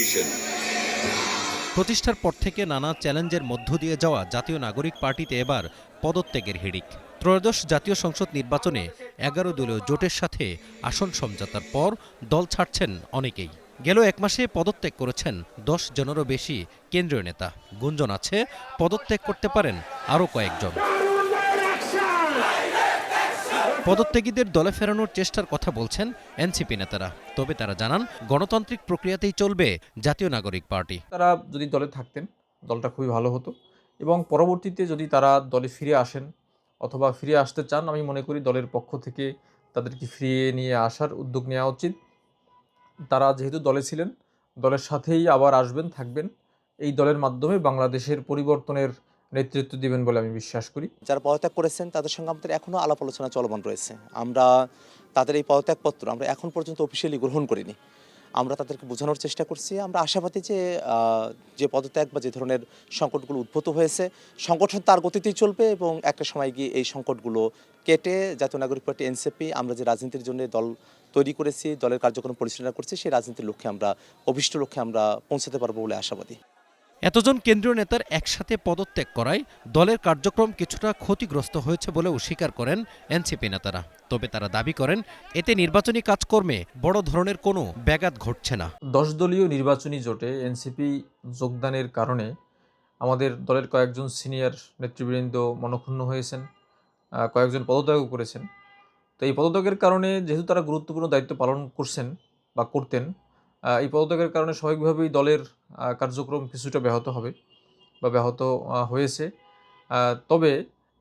nation. প্রতিষ্ঠার পর থেকে নানা চ্যালেঞ্জের মধ্য দিয়ে যাওয়া জাতীয় নাগরিক পার্টিতে এবার পদত্যাগের হিড়িক। ত্রয়োদশ জাতীয় সংসদ নির্বাচনে 11 দলীয় জোটের সাথে আসন সমঝোতার পর দল ছাড়ছেন অনেকেই। গেল এক মাসে পদত্যাগ করেছেন 10 জনেরও বেশি কেন্দ্রীয় নেতা। গুঞ্জন আছে পদত্যাগ করতে পারেন আরও কয়েকজন। পদত্যাগীদের দলে ফেরানোর চেষ্টার কথা বলছেন এনসিপি নেতারা। তবে তারা জানান গণতান্ত্রিক প্রক্রিয়াতেই চলবে জাতীয় নাগরিক পার্টি। তারা যদি দলে থাকতেন দলটা খুবই ভালো হতো এবং পরবর্তীতে যদি তারা দলে ফিরে আসেন অথবা ফিরে আসতে চান, আমি মনে করি দলের পক্ষ থেকে তাদেরকে ফিরিয়ে নিয়ে আসার উদ্যোগ নেওয়া উচিত। তারা যেহেতু দলে ছিলেন, দলের সাথেই আবার আসবেন, থাকবেন। এই দলের মাধ্যমে বাংলাদেশের পরিবর্তনের নেতৃত্ব দিবেন বলে আমি বিশ্বাস করি। যারা পদত্যাগ করেছেন তাদের সঙ্গে আমাদের এখনও আলাপ আলোচনা চলমান রয়েছে। আমরা তাদের এই পদত্যাগপত্র আমরা এখন পর্যন্ত অফিসিয়ালি গ্রহণ করিনি। আমরা তাদেরকে বোঝানোর চেষ্টা করছি। আমরা আশাবাদী যে পদত্যাগ বা যে ধরনের সংকটগুলো উদ্ভূত হয়েছে, সংগঠন তার গতিতেই চলবে এবং একটা সময় গিয়ে এই সংকটগুলো কেটে জাতীয় নাগরিক পার্টি এনসিপি আমরা যে রাজনীতির জন্য দল তৈরি করেছি, দলের কার্যক্রম পরিচালনা করছি, সেই রাজনীতির লক্ষ্যে আমরা অভিষ্ট লক্ষ্যে আমরা পৌঁছাতে পারবো বলে আশাবাদী। এতজন কেন্দ্রীয় নেতার একসাথে পদত্যাগ করায় দলের কার্যক্রম কিছুটা ক্ষতিগ্রস্ত হয়েছে বলেও স্বীকার করেন এনসিপি নেতারা। তবে তারা দাবি করেন এতে নির্বাচনী কাজকর্মে বড় ধরনের কোনো ব্যাঘাত ঘটছে না। 10 দলীয় নির্বাচনী জোটে এনসিপি যোগদানের কারণে আমাদের দলের কয়েকজন সিনিয়র নেতৃবৃন্দ মনঃক্ষুণ্ণ হয়েছেন, কয়েকজন পদত্যাগও করেছেন। তো এই পদত্যাগের কারণে যেহেতু তারা গুরুত্বপূর্ণ দায়িত্ব পালন করছেন বা করতেন, এই পদত্যাগের কারণে স্বাভাবিকভাবেই দলের কার্যক্রম কিছুটা ব্যাহত হবে বা ব্যাহত হয়েছে। তবে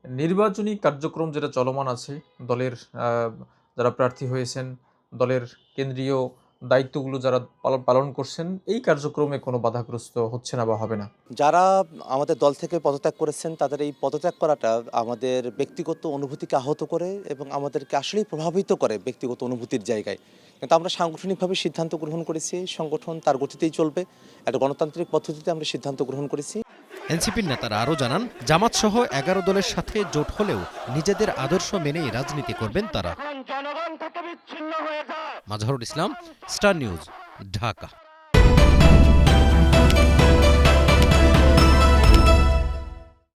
নির্বাচনী কার্যক্রম যেটা চলমান আছে, দলের যারা প্রার্থী হয়েছেন, দলের কেন্দ্রীয় দায়িত্বগুলো যারা পালন করছেন, এই কার্যক্রমে কোনো বাধাগ্রস্ত হচ্ছে না বা হবে না। যারা আমাদের দল থেকে পদত্যাগ করেছেন তাদের এই পদত্যাগ করাটা আমাদের ব্যক্তিগত অনুভূতিকে আহত করে এবং আমাদেরকে আসলেই প্রভাবিত করে ব্যক্তিগত অনুভূতির জায়গায়। কিন্তু আমরা সাংগঠনিকভাবে সিদ্ধান্ত গ্রহণ করেছি, সংগঠন তার গতিতেই চলবে, একটা গণতান্ত্রিক পদ্ধতিতে আমরা সিদ্ধান্ত গ্রহণ করেছি। এনসিপির নেতারা আরও জানান জামাতসহ 11 দলের সাথে জোট হলেও নিজেদের আদর্শ মেনেই রাজনীতি করবেন তারা। Mazharul Islam, star news, Dhaka.